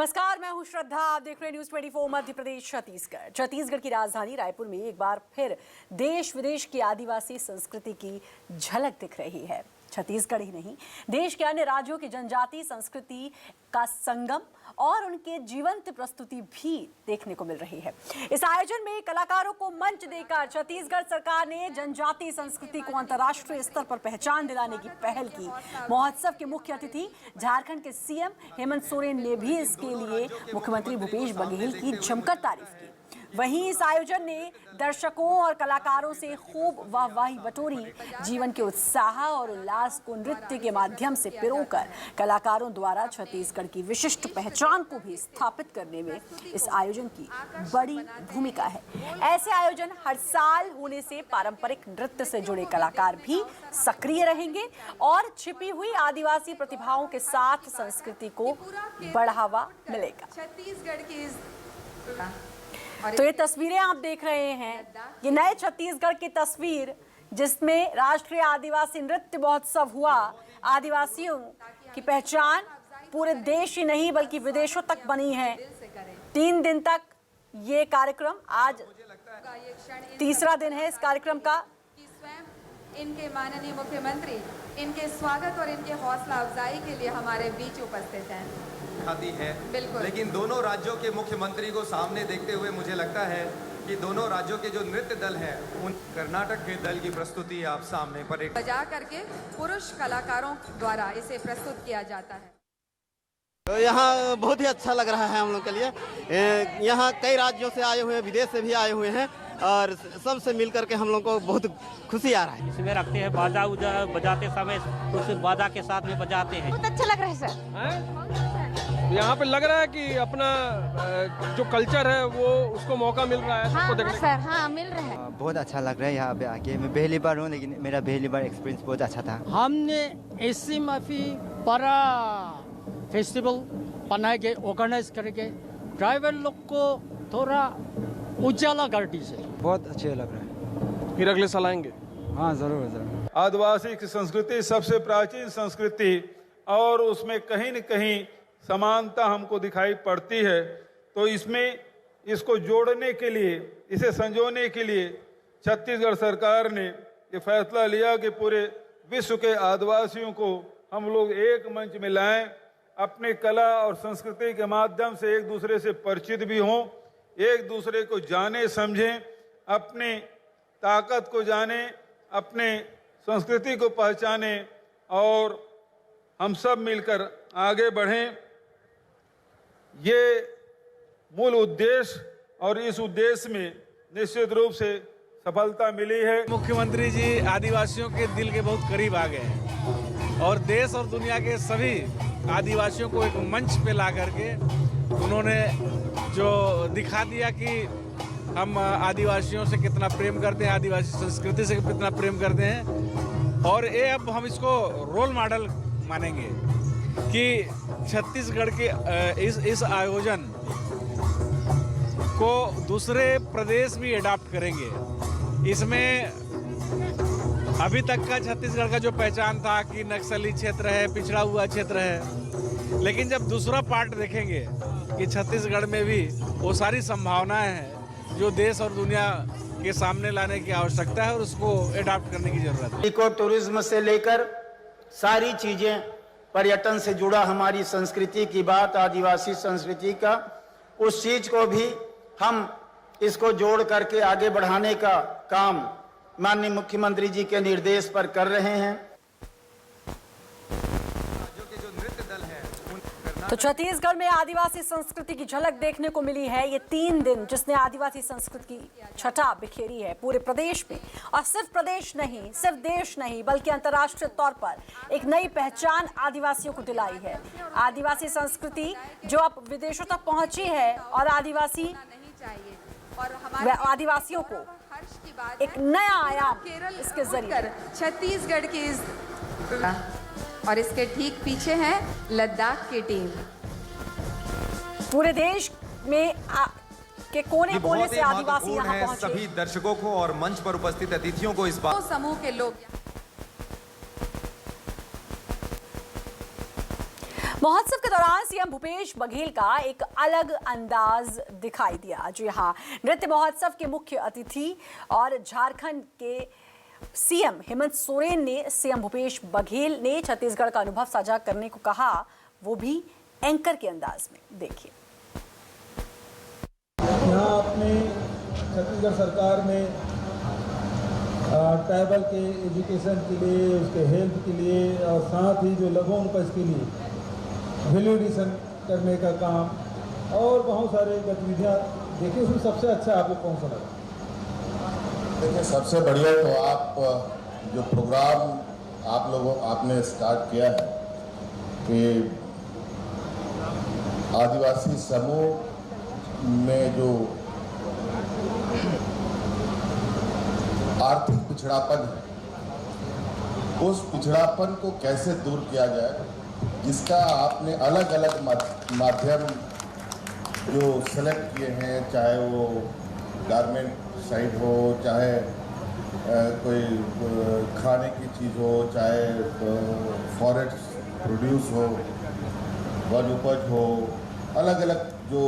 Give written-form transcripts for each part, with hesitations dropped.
नमस्कार, मैं हूं श्रद्धा। आप देख रहे हैं न्यूज़ 24 मध्य प्रदेश छत्तीसगढ़। छत्तीसगढ़ की राजधानी रायपुर में एक बार फिर देश विदेश की आदिवासी संस्कृति की झलक दिख रही है। छत्तीसगढ़ ही नहीं, देश के अन्य राज्यों की जनजातीय संस्कृति का संगम और उनके जीवंत प्रस्तुति भी देखने को मिल रही है। इस आयोजन में कलाकारों को मंच देकर छत्तीसगढ़ सरकार ने जनजातीय संस्कृति को अंतर्राष्ट्रीय स्तर पर पहचान दिलाने की पहल की। महोत्सव के मुख्य अतिथि झारखंड के सीएम हेमंत सोरेन ने भी इसके लिए मुख्यमंत्री भूपेश बघेल की जमकर तारीफ की। वहीं इस आयोजन ने दर्शकों और कलाकारों से खूब वाहवाही बटोरी। जीवन के उत्साह और उल्लास को नृत्य के माध्यम से पिरोकर कलाकारों द्वारा छत्तीसगढ़ की विशिष्ट पहचान को भी स्थापित करने में इस आयोजन की बड़ी भूमिका है। ऐसे आयोजन हर साल होने से पारंपरिक नृत्य से जुड़े कलाकार भी सक्रिय रहेंगे और छिपी हुई आदिवासी प्रतिभाओं के साथ संस्कृति को बढ़ावा मिलेगा। छत्तीसगढ़ की तो ये तस्वीरें आप देख रहे हैं, ये नए छत्तीसगढ़ की तस्वीर जिसमें राष्ट्रीय आदिवासी नृत्य महोत्सव हुआ। आदिवासियों की पहचान पूरे देश ही नहीं बल्कि विदेशों तक बनी है। 3 दिन तक ये कार्यक्रम, आज तीसरा दिन है इस कार्यक्रम का। इनके माननीय मुख्यमंत्री इनके स्वागत और इनके हौसला अफजाई के लिए हमारे बीच उपस्थित हैं। आती है बिल्कुल, लेकिन दोनों राज्यों के मुख्यमंत्री को सामने देखते हुए मुझे लगता है कि दोनों राज्यों के जो नृत्य दल हैं, उन कर्नाटक के दल की प्रस्तुति आप सामने पर बजा करके पुरुष कलाकारों द्वारा इसे प्रस्तुत किया जाता है। तो यहाँ बहुत ही अच्छा लग रहा है हम लोग के लिए। यहाँ कई राज्यों से आए हुए हैं, विदेश से भी आए हुए हैं और सबसे मिल करके हम लोग को बहुत खुशी आ रहा है। इसमें रखते हैं बाजा उजा, बजाते समय उस बाजा के साथ में बजाते हैं। बहुत अच्छा लग रहा है सर। यहाँ पे लग रहा है कि अपना जो कल्चर है वो उसको मौका मिल रहा है। हाँ, हाँ सर, हाँ मिल रहा है। बहुत अच्छा लग रहा है यहाँ पे आके। मैं पहली बार हूँ लेकिन मेरा पहली बार एक्सपीरियंस बहुत अच्छा था। हमने एसी माफी बड़ा फेस्टिवल बनाए के ऑर्गेनाइज करके ड्राइवर लोग को थोड़ा उजाला कर दीजिए। बहुत अच्छे लग रहा है। फिर अगले साल आएंगे। हाँ जरूर जरूर। आदिवासी की संस्कृति सबसे प्राचीन संस्कृति और उसमें कहीं न कहीं समानता हमको दिखाई पड़ती है। तो इसमें इसको जोड़ने के लिए, इसे संजोने के लिए छत्तीसगढ़ सरकार ने ये फैसला लिया कि पूरे विश्व के आदिवासियों को हम लोग एक मंच में लाएं, अपने कला और संस्कृति के माध्यम से एक दूसरे से परिचित भी हों, एक दूसरे को जाने समझें, अपनी ताकत को जानें, अपने संस्कृति को पहचानें और हम सब मिलकर आगे बढ़ें। ये मूल उद्देश्य और इस उद्देश्य में निश्चित रूप से सफलता मिली है। मुख्यमंत्री जी आदिवासियों के दिल के बहुत करीब आ गए हैं और देश और दुनिया के सभी आदिवासियों को एक मंच पे ला करके उन्होंने जो दिखा दिया कि हम आदिवासियों से कितना प्रेम करते हैं, आदिवासी संस्कृति से कितना प्रेम करते हैं। और ये अब हम इसको रोल मॉडल मानेंगे कि छत्तीसगढ़ के इस आयोजन को दूसरे प्रदेश भी अडॉप्ट करेंगे। इसमें अभी तक का छत्तीसगढ़ का जो पहचान था कि नक्सली क्षेत्र है, पिछड़ा हुआ क्षेत्र है, लेकिन जब दूसरा पार्ट देखेंगे कि छत्तीसगढ़ में भी वो सारी संभावनाएं हैं जो देश और दुनिया के सामने लाने की आवश्यकता है और उसको अडॉप्ट करने की जरूरत है। इको टूरिज्म से लेकर सारी चीजें, पर्यटन से जुड़ा हमारी संस्कृति की बात, आदिवासी संस्कृति का, उस चीज को भी हम इसको जोड़ करके आगे बढ़ाने का काम माननीय मुख्यमंत्री जी के निर्देश पर कर रहे हैं। तो छत्तीसगढ़ में आदिवासी संस्कृति की झलक देखने को मिली है। ये 3 दिन जिसने आदिवासी संस्कृति की छटा बिखेरी है पूरे प्रदेश में, और सिर्फ प्रदेश नहीं, सिर्फ देश नहीं बल्कि अंतर्राष्ट्रीय तौर पर एक नई पहचान आदिवासियों को दिलाई है। आदिवासी संस्कृति जो अब विदेशों तक पहुंची है और आदिवासियों को एक नया आयाम इसके जरिए छत्तीसगढ़ की और इसके ठीक पीछे है लद्दाख की टीम। पूरे देश में के कोने कोने से आदिवासी यहाँ पहुंचे। सभी दर्शकों को और मंच पर उपस्थित अतिथियों को इस बात समूह के लोग महोत्सव के दौरान सीएम भूपेश बघेल का एक अलग अंदाज दिखाई दिया। जी हाँ, नृत्य महोत्सव के मुख्य अतिथि और झारखंड के सीएम हेमंत सोरेन ने सीएम भूपेश बघेल ने छत्तीसगढ़ का अनुभव साझा करने को कहा, वो भी एंकर के अंदाज में। देखिए, यहाँ अपने छत्तीसगढ़ सरकार में ट्राइबल के एजुकेशन के लिए, उसके हेल्थ के लिए और साथ ही जो लघु उपज के लिए वैल्यू एडिशन करने का काम और बहुत सारे गतिविधियाँ देखिए। उसमें सबसे अच्छा आपको कौन सा लगा? देखिए, सबसे बढ़िया तो आप जो प्रोग्राम आपने स्टार्ट किया है कि आदिवासी समूह में जो आर्थिक पिछड़ापन है, उस पिछड़ापन को कैसे दूर किया जाए, जिसका आपने अलग अलग माध्यम जो सेलेक्ट किए हैं, चाहे वो गारमेंट साइड हो, चाहे कोई खाने की चीज़ हो, चाहे फॉरेस्ट प्रोड्यूस हो, वन उपज हो, अलग अलग जो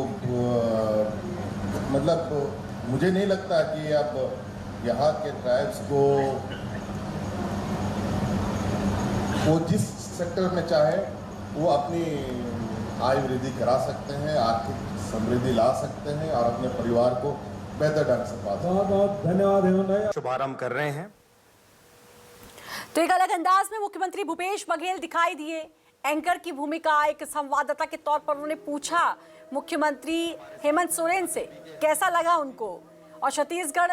मतलब मुझे नहीं लगता कि अब यहाँ के ट्राइब्स को वो जिस सेक्टर में चाहे वो अपनी आय वृद्धि करा सकते हैं, आर्थिक समृद्धि ला सकते हैं और अपने परिवार को बेहतर ढंग से पा सकते हैं। बहुत बहुत धन्यवाद। शुभारंभ कर रहे हैं। तो एक अलग अंदाज में मुख्यमंत्री भूपेश बघेल दिखाई दिए। एंकर की भूमिका, एक संवाददाता के तौर पर उन्होंने पूछा मुख्यमंत्री हेमंत सोरेन से कैसा लगा उनको, और छत्तीसगढ़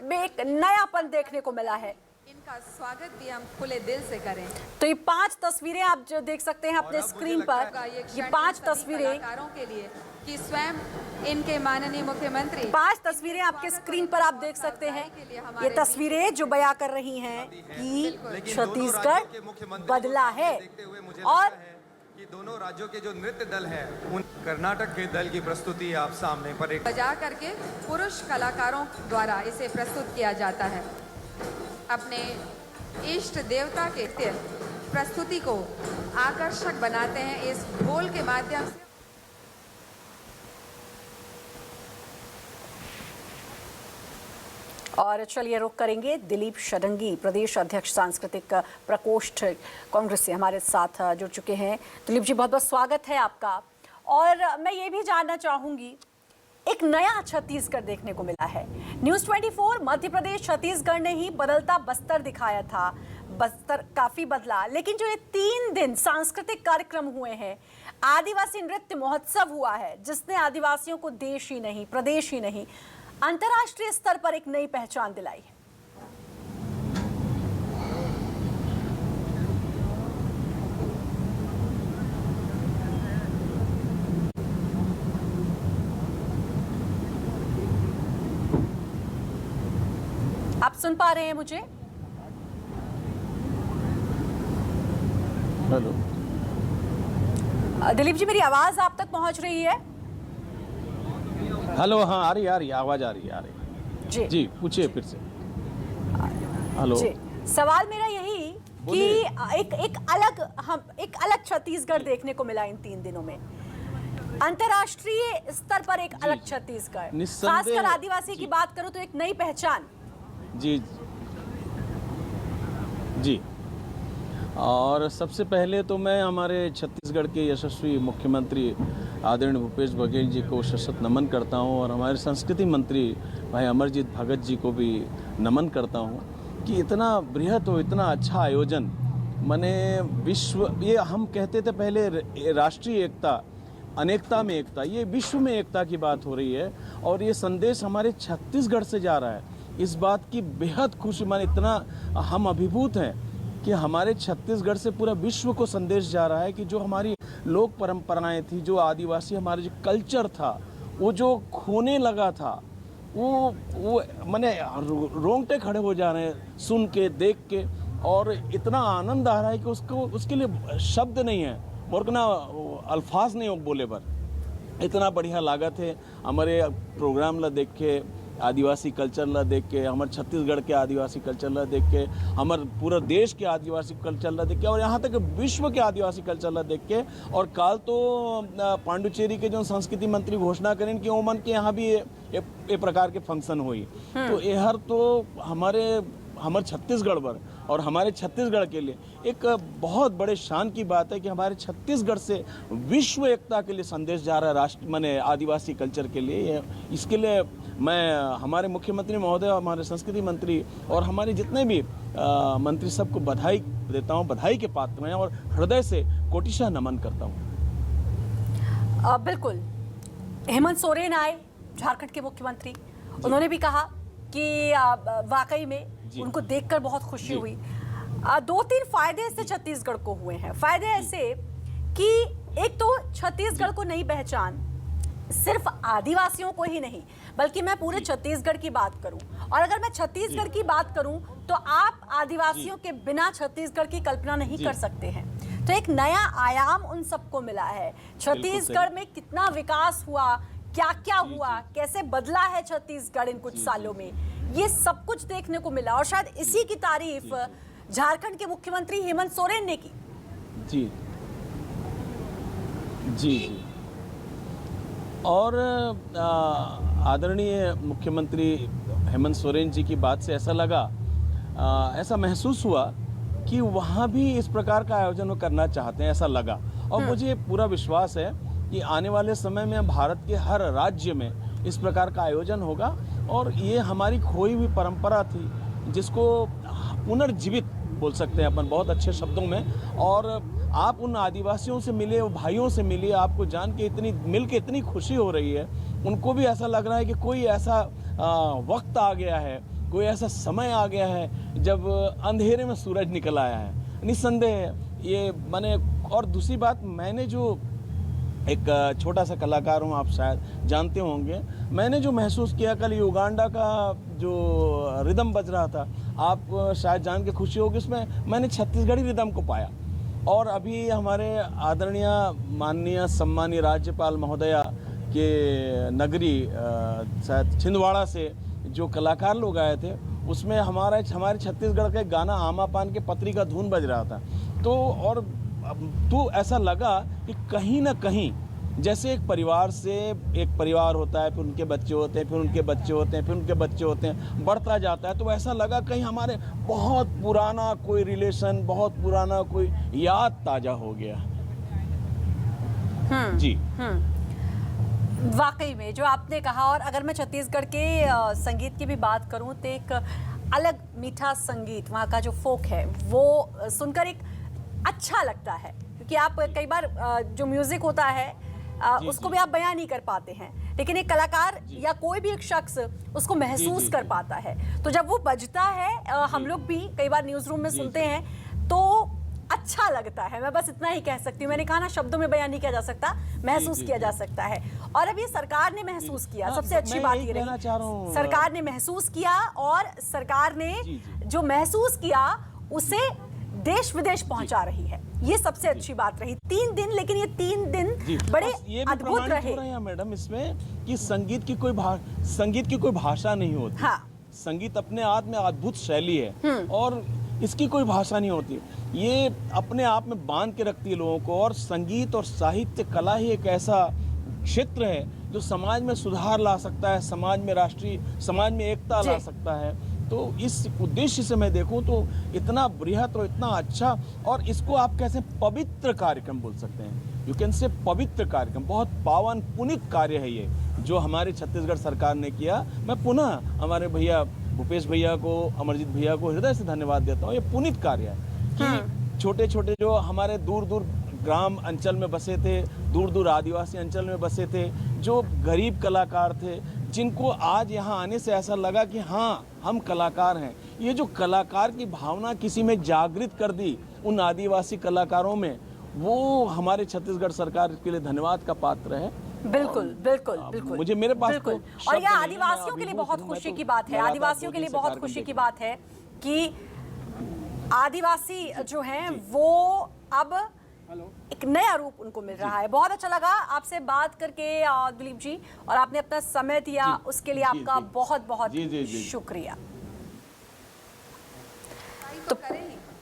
में एक नयापन देखने को मिला है। इनका स्वागत भी हम खुले दिल से करें। तो ये 5 तस्वीरें आप जो देख सकते हैं अपने स्क्रीन पर, ये 5 तस्वीरें कलाकारों के लिए कि स्वयं इनके माननीय मुख्यमंत्री 5 तस्वीरें आपके स्क्रीन पर आप देख सकते हैं। ये तस्वीरें जो बयां कर रही हैं कि छत्तीसगढ़ बदला है और कि दोनों राज्यों के जो नृत्य दल है, उन कर्नाटक के दल की प्रस्तुति आप सामने पर एक बजा करके पुरुष कलाकारों द्वारा इसे प्रस्तुत किया जाता है। अपने इष्ट देवता के प्रस्तुति को आकर्षक बनाते हैं इस ढोल के माध्यम से। और चलिए रुक करेंगे, दिलीप षडंगी प्रदेश अध्यक्ष सांस्कृतिक प्रकोष्ठ कांग्रेस से हमारे साथ जुड़ चुके हैं। दिलीप जी, बहुत बहुत स्वागत है आपका। और मैं ये भी जानना चाहूंगी, एक नया छत्तीसगढ़ देखने को मिला है। न्यूज़ 24 मध्य प्रदेश छत्तीसगढ़ ने ही बदलता बस्तर दिखाया था। बस्तर काफी बदला, लेकिन जो ये 3 दिन सांस्कृतिक कार्यक्रम हुए हैं, आदिवासी नृत्य महोत्सव हुआ है, जिसने आदिवासियों को देश ही नहीं, प्रदेश ही नहीं, अंतर्राष्ट्रीय स्तर पर एक नई पहचान दिलाई है। आप सुन पा रहे हैं मुझे? हेलो दिलीप जी, मेरी आवाज आप तक पहुंच रही है? हेलो, हाँ आ रही आवाज आ रही है जी जी, पूछिए फिर से। हेलो जी, सवाल मेरा यही कि एक अलग छत्तीसगढ़ देखने को मिला इन 3 दिनों में। अंतर्राष्ट्रीय स्तर पर एक अलग छत्तीसगढ़, खासकर आदिवासी की बात करूं तो एक नई पहचान। जी जी, और सबसे पहले तो मैं हमारे छत्तीसगढ़ के यशस्वी मुख्यमंत्री आदरणीय भूपेश बघेल जी को सशक्त नमन करता हूं, और हमारे संस्कृति मंत्री भाई अमरजीत भगत जी को भी नमन करता हूं कि इतना बृहत हो, इतना अच्छा आयोजन। माने विश्व, ये हम कहते थे पहले राष्ट्रीय एकता, अनेकता में एकता, ये विश्व में एकता की बात हो रही है, और ये संदेश हमारे छत्तीसगढ़ से जा रहा है। इस बात की बेहद खुशी, माने इतना हम अभिभूत हैं कि हमारे छत्तीसगढ़ से पूरा विश्व को संदेश जा रहा है कि जो हमारी लोक परंपराएं थी, जो आदिवासी हमारे जो कल्चर था, वो जो खोने लगा था, वो माने रोंगटे खड़े हो जा रहे हैं सुन के, देख के, और इतना आनंद आ रहा है कि उसके लिए शब्द नहीं है, मोरकना अल्फाज नहीं हो बोले पर। इतना बढ़िया लागत है हमारे प्रोग्राम ला देख के, आदिवासी कल्चर ला देख के, हमारे छत्तीसगढ़ के आदिवासी कल्चर ला देख के, हमारे पूरा देश के आदिवासी कल्चर ला देख के, और यहाँ तक विश्व के आदिवासी कल्चर ला देख के। और काल तो पांडुचेरी के जो संस्कृति मंत्री घोषणा करें कि ओमन के यहाँ भी ए प्रकार के फंक्शन हुई, तो यहर तो हमारे छत्तीसगढ़ पर और हमारे छत्तीसगढ़ के लिए एक बहुत बड़े शान की बात है कि हमारे छत्तीसगढ़ से विश्व एकता के लिए संदेश जा रहा है, राष्ट्र माने आदिवासी कल्चर के लिए। इसके लिए मैं हमारे मुख्यमंत्री महोदय, हमारे संस्कृति मंत्री और हमारे जितने भी मंत्री सबको बधाई देता हूँ, बधाई के पात्र हैं और हृदय से कोटिशः नमन करता हूँ। बिल्कुल, हेमंत सोरेन आए, झारखंड के मुख्यमंत्री, उन्होंने भी कहा कि वाकई में उनको देखकर बहुत खुशी हुई। 2-3 फायदे इससे छत्तीसगढ़ को हुए हैं। फायदे ऐसे कि एक तो छत्तीसगढ़ को नई पहचान, सिर्फ आदिवासियों को ही नहीं बल्कि मैं पूरे छत्तीसगढ़ की बात करूं, और अगर मैं छत्तीसगढ़ की बात करूं तो आप आदिवासियों के बिना छत्तीसगढ़ की कल्पना नहीं कर सकते हैं। तो एक नया आयाम उन सबको मिला है। छत्तीसगढ़ में कितना विकास हुआ, क्या क्या हुआ, कैसे बदला है छत्तीसगढ़ इन कुछ सालों में, ये सब कुछ देखने को मिला। और शायद इसी की तारीफ झारखंड के मुख्यमंत्री हेमंत सोरेन ने की। जी जी जी। और आदरणीय मुख्यमंत्री हेमंत सोरेन जी की बात से ऐसा लगा, ऐसा महसूस हुआ कि वहाँ भी इस प्रकार का आयोजन वो करना चाहते हैं, ऐसा लगा। और मुझे पूरा विश्वास है कि आने वाले समय में भारत के हर राज्य में इस प्रकार का आयोजन होगा। और ये हमारी खोई हुई परंपरा थी जिसको पुनर्जीवित बोल सकते हैं अपन बहुत अच्छे शब्दों में। और आप उन आदिवासियों से मिले, भाइयों से मिले, आपको जान के मिल के इतनी खुशी हो रही है। उनको भी ऐसा लग रहा है कि कोई ऐसा वक्त आ गया है, कोई ऐसा समय आ गया है जब अंधेरे में सूरज निकल आया है। निस्संदेह ये मैंने, और दूसरी बात, मैंने जो एक छोटा सा कलाकार हूँ, आप शायद जानते होंगे, मैंने जो महसूस किया कल युगांडा का जो रिदम बज रहा था, आप शायद जान के खुशी होगी, उसमें मैंने छत्तीसगढ़ी रिदम को पाया। और अभी हमारे आदरणीय माननीय सम्मानीय राज्यपाल महोदया के नगरी शायद छिंदवाड़ा से जो कलाकार लोग आए थे, उसमें हमारे छत्तीसगढ़ का गाना आमा पान के पत्री का धुन बज रहा था। तो ऐसा लगा कि कहीं ना कहीं जैसे एक परिवार से एक परिवार होता है, फिर उनके बच्चे होते हैं, फिर उनके बच्चे होते हैं, फिर उनके बच्चे होते हैं, बढ़ता जाता है। तो ऐसा लगा कहीं हमारे बहुत पुराना कोई रिलेशन, बहुत पुराना कोई याद ताजा हो गया। जी वाकई में जो आपने कहा। और अगर मैं छत्तीसगढ़ के संगीत की भी बात करूं तो एक अलग मीठा संगीत, वहाँ का जो फोक है वो सुनकर एक अच्छा लगता है, क्योंकि आप कई बार जो म्यूजिक होता है उसको भी आप बयान नहीं कर पाते हैं, लेकिन एक कलाकार या कोई भी एक शख्स उसको महसूस कर पाता है। तो जब वो बजता है, हम लोग भी कई बार न्यूज़ रूम में सुनते हैं तो अच्छा लगता है। मैं बस इतना ही कह सकती हूँ। मैंने कहा ना, शब्दों में बयान नहीं किया जा सकता, महसूस किया जा सकता है। और अब ये सरकार ने महसूस किया, सबसे अच्छी बात ये रही, सरकार ने महसूस किया, और सरकार ने जो महसूस किया उसे देश विदेश पहुंचा रही है। ये सबसे अच्छी बात रही। 3 दिन, लेकिन ये 3 दिन बड़े अद्भुत रहे मैडम इसमें कि संगीत की कोई भाषा नहीं होती। हाँ। संगीत अपने आप में अद्भुत शैली है और इसकी कोई भाषा नहीं होती। ये अपने आप में बांध के रखती है लोगों को। और संगीत और साहित्य कला ही एक ऐसा क्षेत्र है जो समाज में सुधार ला सकता है, समाज में एकता ला सकता है। तो इस उद्देश्य से मैं देखूं तो इतना बृहत और इतना अच्छा, और इसको आप कैसे पवित्र कार्यक्रम बोल सकते हैं, यू कैन से पवित्र कार्यक्रम, बहुत पावन पुनीत कार्य है ये जो हमारे छत्तीसगढ़ सरकार ने किया। मैं पुनः हमारे भैया भूपेश भैया को, अमरजीत भैया को हृदय से धन्यवाद देता हूँ। ये पुनीत कार्य है कि छोटे छोटे जो हमारे दूर दूर ग्राम अंचल में बसे थे, दूर दूर आदिवासी अंचल में बसे थे, जो गरीब कलाकार थे, जिनको आज यहाँ आने से ऐसा लगा कि हाँ हम कलाकार हैं। ये जो कलाकार की भावना किसी में जागृत कर दी उन आदिवासी कलाकारों में, वो हमारे छत्तीसगढ़ सरकार के लिए धन्यवाद का पात्र है। बिल्कुल बिल्कुल बिल्कुल। मुझे मेरे पास बिल्कुल। और यह आदिवासियों के लिए बहुत खुशी की बात है, आदिवासियों के लिए बहुत खुशी की बात है कि आदिवासी जो हैं वो अब एक नया रूप उनको मिल रहा है। बहुत अच्छा लगा आपसे बात करके दिलीप जी, और आपने अपना समय दिया उसके लिए आपका बहुत बहुत शुक्रिया। तो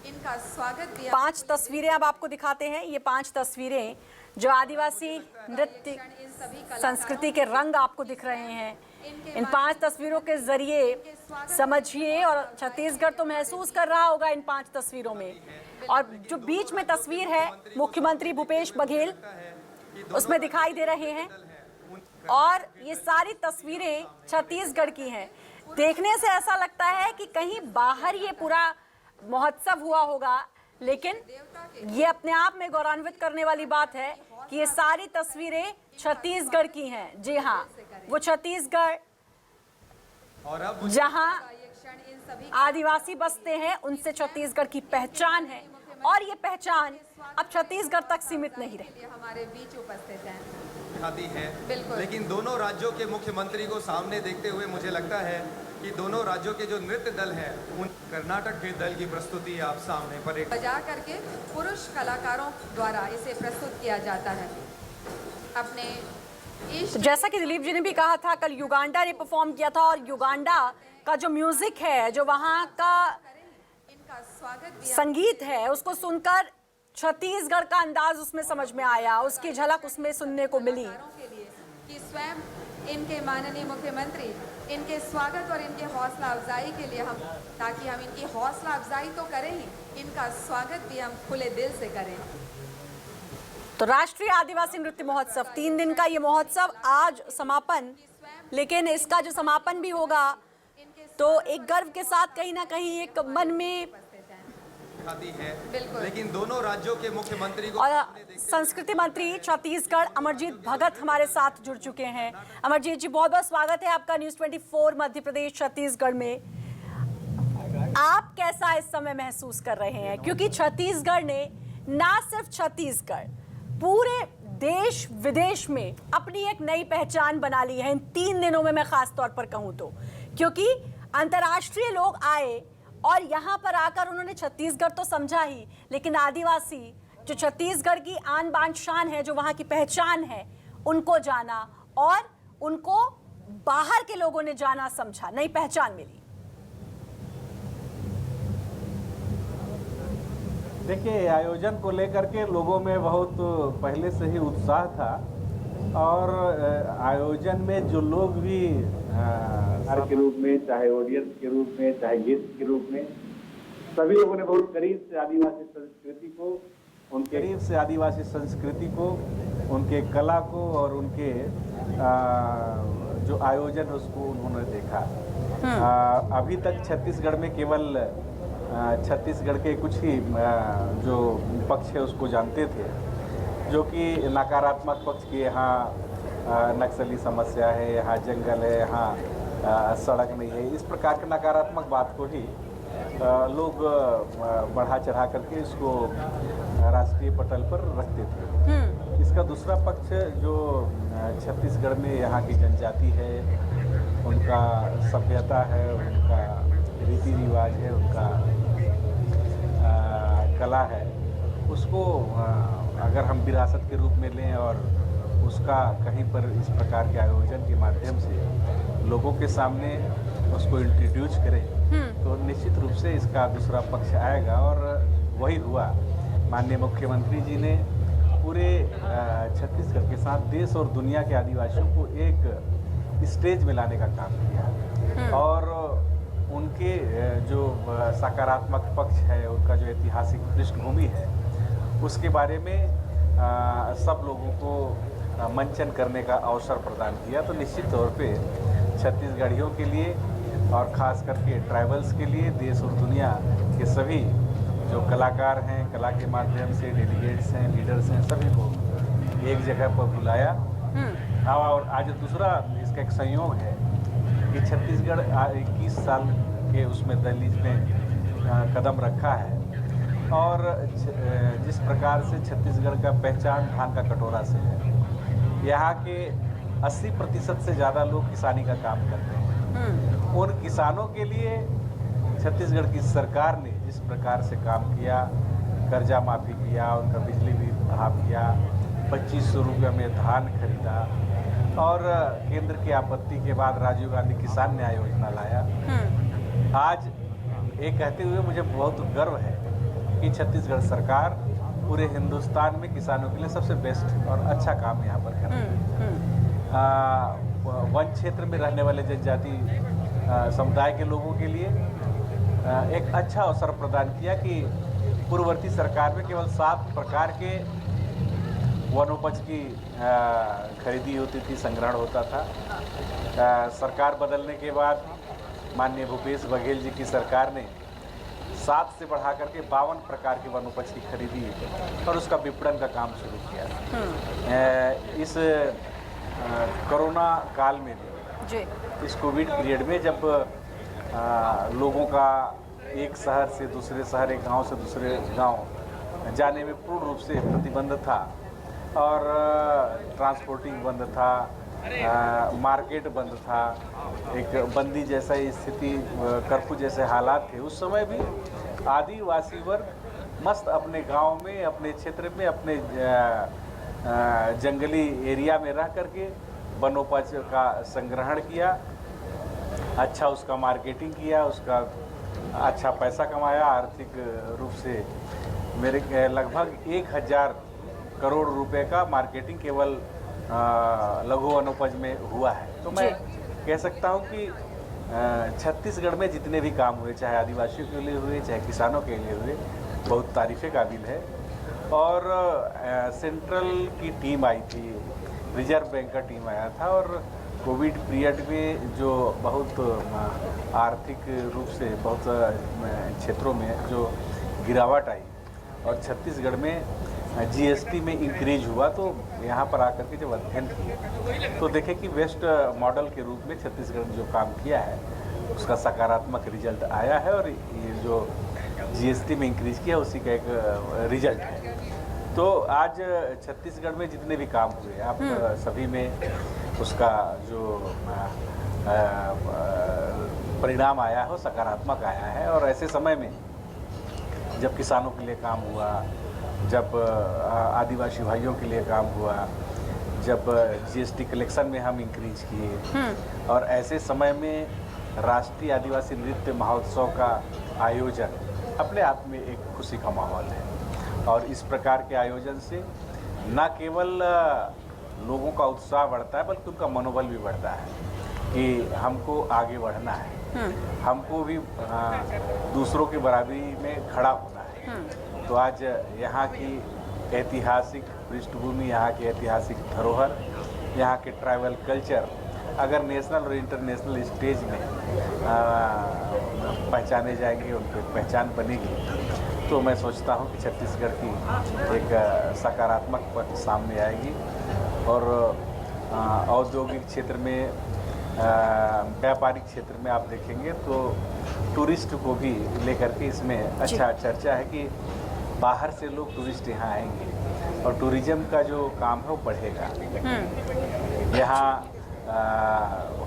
इनका स्वागत भी 5 तस्वीरें अब आपको दिखाते हैं। ये 5 तस्वीरें जो आदिवासी नृत्य संस्कृति के रंग आपको दिख रहे हैं, इन 5 तस्वीरों के जरिए समझिए, और छत्तीसगढ़ तो महसूस कर रहा होगा इन 5 तस्वीरों में। और जो बीच में तस्वीर है मुख्यमंत्री भूपेश बघेल उसमें दिखाई दे रहे हैं, और ये सारी तस्वीरें छत्तीसगढ़ की हैं। देखने से ऐसा लगता है कि कहीं बाहर ये पूरा महोत्सव हुआ होगा, लेकिन ये अपने आप में गौरवान्वित करने वाली बात है कि ये सारी तस्वीरें छत्तीसगढ़ की हैं। जी हाँ, वो छत्तीसगढ़ जहाँ आदिवासी बसते हैं उनसे छत्तीसगढ़ की पहचान है, और ये पहचान अब छत्तीसगढ़ तक सीमित नहीं रही। हमारे बीच उपस्थित हैं। दिखाती है, बिल्कुल। लेकिन दोनों राज्यों के मुख्यमंत्री को सामने देखते हुए मुझे लगता है कि दोनों राज्यों के जो नृत्य दल हैं, उन कर्नाटक के दल की प्रस्तुति आप सामने पर एक बजा करके पुरुष कलाकारों द्वारा इसे प्रस्तुत किया जाता है। अपने तो जैसा कि दिलीप जी ने भी कहा था, कल युगांडा ने परफॉर्म किया था, और युगांडा का जो म्यूजिक है, जो वहाँ का संगीत है, उसको सुनकर छत्तीसगढ़ का अंदाज उसमें समझ में आया, उसकी झलक उसमें सुनने को मिली। कि स्वयं इनके माननीय मुख्यमंत्री इनके स्वागत और इनके हौसला अफजाई के लिए हम, ताकि हम इनकी हौसला अफजाई तो करें ही, इनका स्वागत भी हम खुले दिल से करें। तो राष्ट्रीय आदिवासी नृत्य महोत्सव 3 दिन का ये महोत्सव आज समापन, लेकिन इसका जो समापन भी होगा तो एक गर्व के साथ कहीं ना कहीं एक मन में दिखाती है, लेकिन दोनों राज्यों के मुख्यमंत्री को और संस्कृति मंत्री छत्तीसगढ़ अमरजीत भगत हमारे साथ जुड़ चुके हैं। अमरजीत जी, बहुत बहुत स्वागत है आपका न्यूज़ 24 मध्य प्रदेश छत्तीसगढ़ में। आप कैसा इस समय महसूस कर रहे हैं, क्योंकि छत्तीसगढ़ ने ना सिर्फ छत्तीसगढ़, पूरे देश विदेश में अपनी एक नई पहचान बना ली है इन 3 दिनों में, मैं खास तौर पर कहूँ तो, क्योंकि अंतर्राष्ट्रीय लोग आए और यहाँ पर आकर उन्होंने छत्तीसगढ़ तो समझा ही, लेकिन आदिवासी जो छत्तीसगढ़ की आन बान शान है, जो वहाँ की पहचान है, उनको जाना, और उनको बाहर के लोगों ने जाना समझा, नई पहचान मिली। देखिए, आयोजन को लेकर के लोगों में बहुत पहले से ही उत्साह था, और आयोजन में जो लोग भी के रूप में, चाहे ऑडियंस के रूप में, चाहे गेस्ट के रूप में, सभी लोगों ने बहुत करीब से आदिवासी संस्कृति को, उनके कला को और उनके जो आयोजन उसको उन्होंने देखा। अभी तक छत्तीसगढ़ में केवल छत्तीसगढ़ के कुछ ही जो पक्ष है उसको जानते थे, जो कि नकारात्मक पक्ष की, यहाँ नक्सली समस्या है, यहाँ जंगल है, यहाँ सड़क नहीं है, इस प्रकार के नकारात्मक बात को ही लोग बढ़ा चढ़ा करके इसको राष्ट्रीय पटल पर रखते थे। इसका दूसरा पक्ष जो छत्तीसगढ़ में यहाँ की जनजाति है, उनका सभ्यता है, उनका रीति रिवाज है, उनका कला है, उसको अगर हम विरासत के रूप में लें और उसका कहीं पर इस प्रकार के आयोजन के माध्यम से लोगों के सामने उसको इंट्रोड्यूस करें, तो निश्चित रूप से इसका दूसरा पक्ष आएगा। और वही हुआ। माननीय मुख्यमंत्री जी ने पूरे छत्तीसगढ़ के साथ देश और दुनिया के आदिवासियों को एक स्टेज में लाने का काम किया, और उनके जो सकारात्मक पक्ष है, उनका जो ऐतिहासिक पृष्ठभूमि है, उसके बारे में सब लोगों को मंचन करने का अवसर प्रदान किया। तो निश्चित तौर पे छत्तीसगढ़ियों के लिए और ख़ास करके ट्राइबल्स के लिए देश और दुनिया के सभी जो कलाकार हैं, कला के माध्यम से डेलीगेट्स हैं, लीडर्स हैं, सभी को एक जगह पर बुलाया। और आज दूसरा इसका एक संयोग है कि छत्तीसगढ़ 21 साल के उसमें दहलीज में कदम रखा है, और जिस प्रकार से छत्तीसगढ़ का पहचान धान का कटोरा से है, यहाँ के 80% से ज़्यादा लोग किसानी का काम करते हैं। उन किसानों के लिए छत्तीसगढ़ की सरकार ने जिस प्रकार से काम किया, कर्जा माफ़ी किया, उनका बिजली बिल हाफ किया, 2500 रुपये में धान खरीदा और केंद्र की आपत्ति के बाद राजीव गांधी किसान न्याय योजना लाया। आज ये कहते हुए मुझे बहुत गर्व है कि छत्तीसगढ़ सरकार पूरे हिंदुस्तान में किसानों के लिए सबसे बेस्ट और अच्छा काम यहाँ पर कर रही है। वन क्षेत्र में रहने वाले जनजाति समुदाय के लोगों के लिए एक अच्छा अवसर प्रदान किया कि पूर्ववर्ती सरकार में केवल 7 प्रकार के वनोपज की खरीदी होती थी, संग्रहण होता था। सरकार बदलने के बाद माननीय भूपेश बघेल जी की सरकार ने 7 से बढ़ा करके 52 प्रकार के वनोपज की खरीदी और उसका विपणन का काम शुरू किया। इस कोरोना काल में भी, इस कोविड पीरियड में जब लोगों का एक शहर से दूसरे शहर, एक गांव से दूसरे गांव जाने में पूर्ण रूप से प्रतिबंध था और ट्रांसपोर्टिंग बंद था, मार्केट बंद था, एक बंदी जैसा स्थिति, कर्फ्यू जैसे हालात थे, उस समय भी आदिवासी वर्ग मस्त अपने गांव में, अपने क्षेत्र में, अपने जंगली एरिया में रह करके वनोपज का संग्रहण किया, अच्छा उसका मार्केटिंग किया, उसका अच्छा पैसा कमाया। आर्थिक रूप से मेरे लगभग 1000 करोड़ रुपए का मार्केटिंग केवल लघु वनोपज में हुआ है। तो मैं कह सकता हूं कि छत्तीसगढ़ में जितने भी काम हुए, चाहे आदिवासियों के लिए हुए, चाहे किसानों के लिए हुए, बहुत तारीफ़े काबिल है। और सेंट्रल की टीम आई थी, रिजर्व बैंक का टीम आया था और कोविड पीरियड में जो बहुत आर्थिक रूप से बहुत क्षेत्रों में जो गिरावट आई और छत्तीसगढ़ में जीएसटी में इंक्रीज हुआ, तो यहाँ पर आकर के जब अध्ययन किए तो देखे कि वेस्ट मॉडल के रूप में छत्तीसगढ़ ने जो काम किया है उसका सकारात्मक रिजल्ट आया है और ये जो जीएसटी में इंक्रीज किया उसी का एक रिजल्ट है। तो आज छत्तीसगढ़ में जितने भी काम हुए, आप सभी में उसका जो परिणाम आया हो सकारात्मक आया है। और ऐसे समय में जब किसानों के लिए काम हुआ, जब आदिवासी भाइयों के लिए काम हुआ, जब जीएसटी कलेक्शन में हम इंक्रीज किए और ऐसे समय में राष्ट्रीय आदिवासी नृत्य महोत्सव का आयोजन अपने आप में एक खुशी का माहौल है। और इस प्रकार के आयोजन से न केवल लोगों का उत्साह बढ़ता है बल्कि उनका मनोबल भी बढ़ता है कि हमको आगे बढ़ना है, हमको भी दूसरों की बराबरी में खड़ा होना है। तो आज यहाँ की ऐतिहासिक पृष्ठभूमि, यहाँ की ऐतिहासिक धरोहर, यहाँ के ट्राइबल कल्चर अगर नेशनल और इंटरनेशनल स्टेज में पहचाने जाएंगे, उनकी पहचान बनेगी, तो मैं सोचता हूँ कि छत्तीसगढ़ की एक सकारात्मक पक्ष सामने आएगी। और औद्योगिक क्षेत्र में, व्यापारिक क्षेत्र में आप देखेंगे तो टूरिस्ट को भी लेकर के इसमें अच्छा चर्चा है कि बाहर से लोग टूरिस्ट यहाँ आएंगे और टूरिज्म का जो काम है वो बढ़ेगा। यहाँ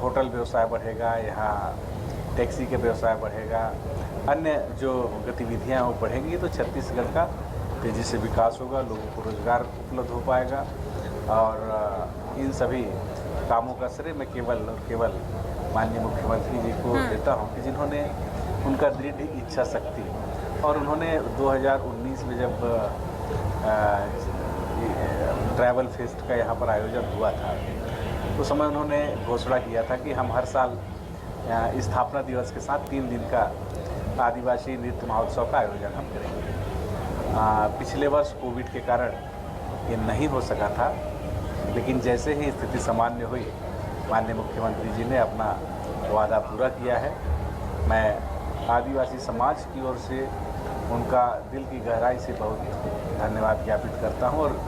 होटल व्यवसाय बढ़ेगा, यहाँ टैक्सी के व्यवसाय बढ़ेगा, अन्य जो गतिविधियाँ वो बढ़ेंगी, तो छत्तीसगढ़ का तेज़ी से विकास होगा, लोगों को रोजगार उपलब्ध हो पाएगा। और इन सभी कामों का श्रेय मैं केवल और केवल माननीय मुख्यमंत्री जी को देता हूँ कि जिन्होंने उनका दृढ़ इच्छा शक्ति और उन्होंने 2019 में जब ट्रैवल फेस्ट का यहाँ पर आयोजन हुआ था उस समय उन्होंने घोषणा किया था कि हम हर साल स्थापना दिवस के साथ 3 दिन का आदिवासी नृत्य महोत्सव का आयोजन हम करेंगे। पिछले वर्ष कोविड के कारण ये नहीं हो सका था, लेकिन जैसे ही स्थिति सामान्य हुई माननीय मुख्यमंत्री जी ने अपना वादा पूरा किया है। मैं आदिवासी समाज की ओर से उनका दिल की गहराई से बहुत धन्यवाद ज्ञापित करता हूं। और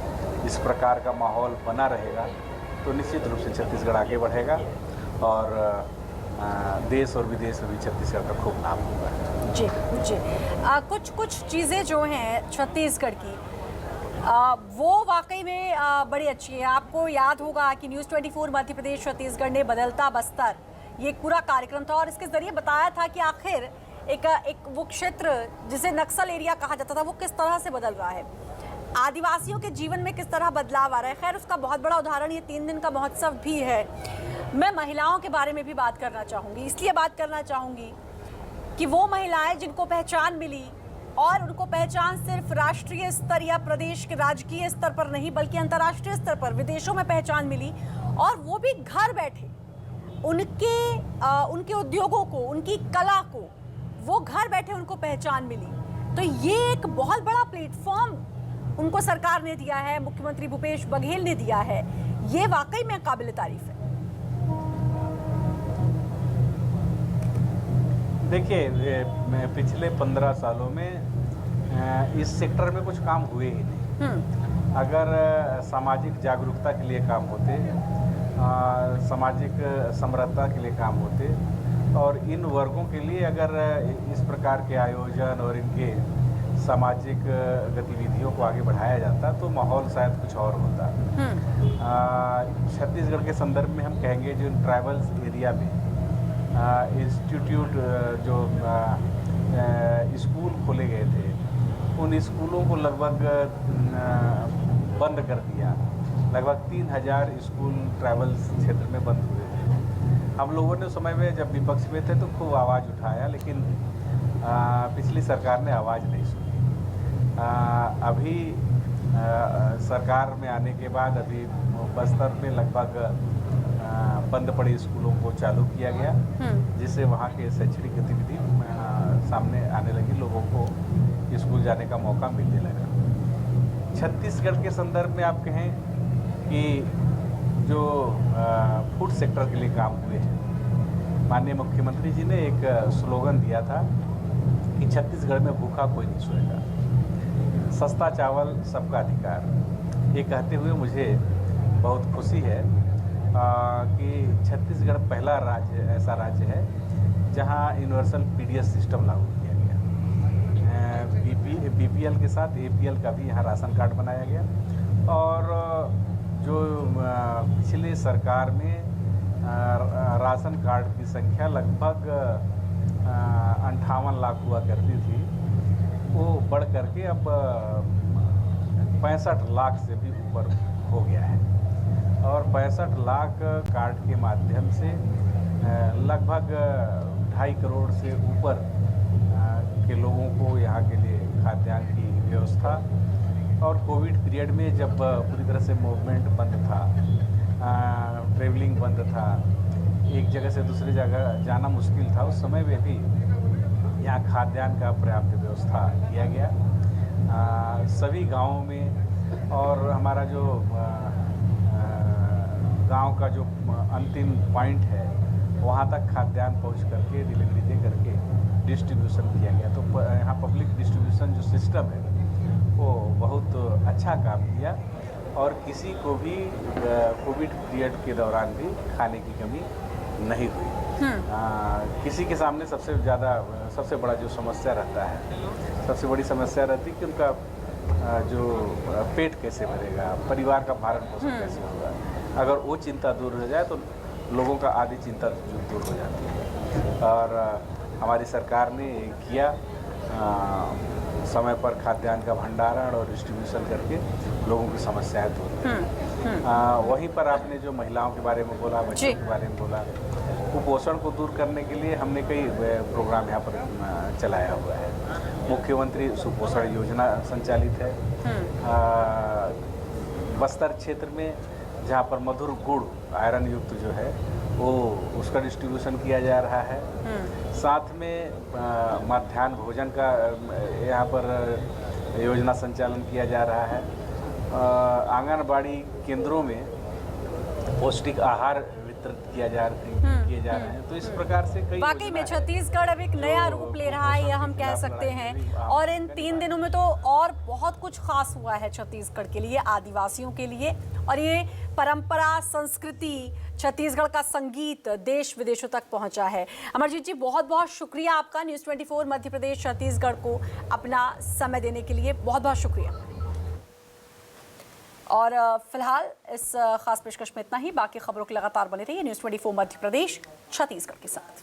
इस प्रकार का माहौल बना रहेगा तो निश्चित रूप से छत्तीसगढ़ आगे बढ़ेगा और देश और विदेश में भी छत्तीसगढ़ का खूब नाम होगा। जी जी, कुछ चीज़ें जो हैं छत्तीसगढ़ की वो वाकई में बड़ी अच्छी है। आपको याद होगा कि न्यूज़ 24 मध्य प्रदेश छत्तीसगढ़ ने बदलता बस्तर ये एक पूरा कार्यक्रम था और इसके ज़रिए बताया था कि आखिर एक वो क्षेत्र जिसे नक्सल एरिया कहा जाता था वो किस तरह से बदल रहा है, आदिवासियों के जीवन में किस तरह बदलाव आ रहा है। खैर उसका बहुत बड़ा उदाहरण ये 3 दिन का महोत्सव भी है। मैं महिलाओं के बारे में भी बात करना चाहूँगी, इसलिए बात करना चाहूँगी कि वो महिलाएं जिनको पहचान मिली, और उनको पहचान सिर्फ राष्ट्रीय स्तर या प्रदेश के राजकीय स्तर पर नहीं बल्कि अंतर्राष्ट्रीय स्तर पर विदेशों में पहचान मिली, और वो भी घर बैठे उनके उद्योगों को, उनकी कला को, वो घर बैठे उनको पहचान मिली। तो ये एक बहुत बड़ा प्लेटफॉर्म उनको सरकार ने दिया है, मुख्यमंत्री भूपेश बघेल ने दिया है। ये वाकई में काबिल तारीफ है। देखिए, पिछले 15 सालों में इस सेक्टर में कुछ काम हुए ही नहीं। अगर सामाजिक जागरूकता के लिए काम होते, सामाजिक समरसता के लिए काम होते, और इन वर्गों के लिए अगर इस प्रकार के आयोजन और इनके सामाजिक गतिविधियों को आगे बढ़ाया जाता तो माहौल शायद कुछ और होता। छत्तीसगढ़ के संदर्भ में हम कहेंगे जो ट्राइबल्स एरिया में इंस्टीट्यूट जो स्कूल खोले गए थे, उन स्कूलों को लगभग बंद कर दिया। लगभग 3000 स्कूल ट्राइबल्स क्षेत्र में बंद हुए थे। हम लोगों ने उस समय में जब विपक्ष में थे तो खूब आवाज़ उठाया, लेकिन पिछली सरकार ने आवाज़ नहीं सुनी। अभी सरकार में आने के बाद अभी बस्तर में लगभग बंद पड़े स्कूलों को चालू किया गया, जिससे वहाँ के शैक्षणिक गतिविधि सामने आने लगी, लोगों को स्कूल जाने का मौका मिलने लगा। छत्तीसगढ़ के संदर्भ में आप कहें कि जो फूड सेक्टर के लिए काम हुए हैं, माननीय मुख्यमंत्री जी ने एक स्लोगन दिया था कि छत्तीसगढ़ में भूखा कोई नहीं सोएगा, सस्ता चावल सबका अधिकार। ये कहते हुए मुझे बहुत खुशी है कि छत्तीसगढ़ पहला राज्य ऐसा राज्य है जहां यूनिवर्सल पीडीएस सिस्टम लागू किया गया। बीपीएल के साथ एपीएल का भी यहाँ राशन कार्ड बनाया गया, और जो पिछले सरकार में राशन कार्ड की संख्या लगभग 58 लाख हुआ करती थी, वो बढ़ करके अब 65 लाख से भी ऊपर हो गया है। और 65 लाख कार्ड के माध्यम से लगभग 2.5 करोड़ से ऊपर के लोगों को यहाँ के लिए खाद्यान्न की व्यवस्था। और कोविड पीरियड में जब पूरी तरह से मूवमेंट बंद था, ट्रेवलिंग बंद था, एक जगह से दूसरी जगह जाना मुश्किल था, उस समय में भी यहाँ खाद्यान्न का पर्याप्त व्यवस्था किया गया सभी गाँवों में। और हमारा जो गांव का जो अंतिम पॉइंट है वहाँ तक खाद्यान्न पहुँच करके डिलीवरी दे करके डिस्ट्रीब्यूशन किया गया। तो यहाँ पब्लिक डिस्ट्रीब्यूशन जो सिस्टम है वो बहुत अच्छा काम किया, और किसी को भी कोविड पीरियड के दौरान भी खाने की कमी नहीं हुई। किसी के सामने सबसे बड़ा जो समस्या रहता है, सबसे बड़ी समस्या रहती है कि उनका जो पेट कैसे भरेगा, परिवार का भरण पोषण कैसे होगा। अगर वो चिंता दूर हो जाए तो लोगों का आधी चिंता दूर हो जाती है। और हमारी सरकार ने किया, समय पर खाद्यान्न का भंडारण और डिस्ट्रीब्यूशन करके लोगों की समस्याएं दूर की। वहीं पर आपने जो महिलाओं के बारे में बोला, बच्चों के बारे में बोला, कुपोषण को दूर करने के लिए हमने कई प्रोग्राम यहाँ पर चलाया हुआ है। मुख्यमंत्री सुपोषण योजना संचालित है। बस्तर क्षेत्र में जहाँ पर मधुर गुड़ आयरन युक्त जो है वो उसका डिस्ट्रीब्यूशन किया जा रहा है। साथ में मध्याह्न भोजन का यहाँ पर योजना संचालन किया जा रहा है। आंगनबाड़ी केंद्रों में पौष्टिक आहार वितरित किए जा रहे हैं। तो इस प्रकार से कई वाकई में छत्तीसगढ़ अब एक नया रूप ले रहा है, यह हम कह सकते हैं। और इन 3 दिनों में तो और बहुत कुछ खास हुआ है छत्तीसगढ़ के लिए, आदिवासियों के लिए। और ये परंपरा, संस्कृति, छत्तीसगढ़ का संगीत देश विदेशों तक पहुंचा है। अमरजीत जी, बहुत बहुत शुक्रिया आपका न्यूज़ 24 मध्य प्रदेश छत्तीसगढ़ को अपना समय देने के लिए, बहुत बहुत शुक्रिया। और फिलहाल इस खास पेशकश में इतना ही। बाकी खबरों के लगातार बने रहिए न्यूज़ 24 मध्य प्रदेश छत्तीसगढ़ के साथ।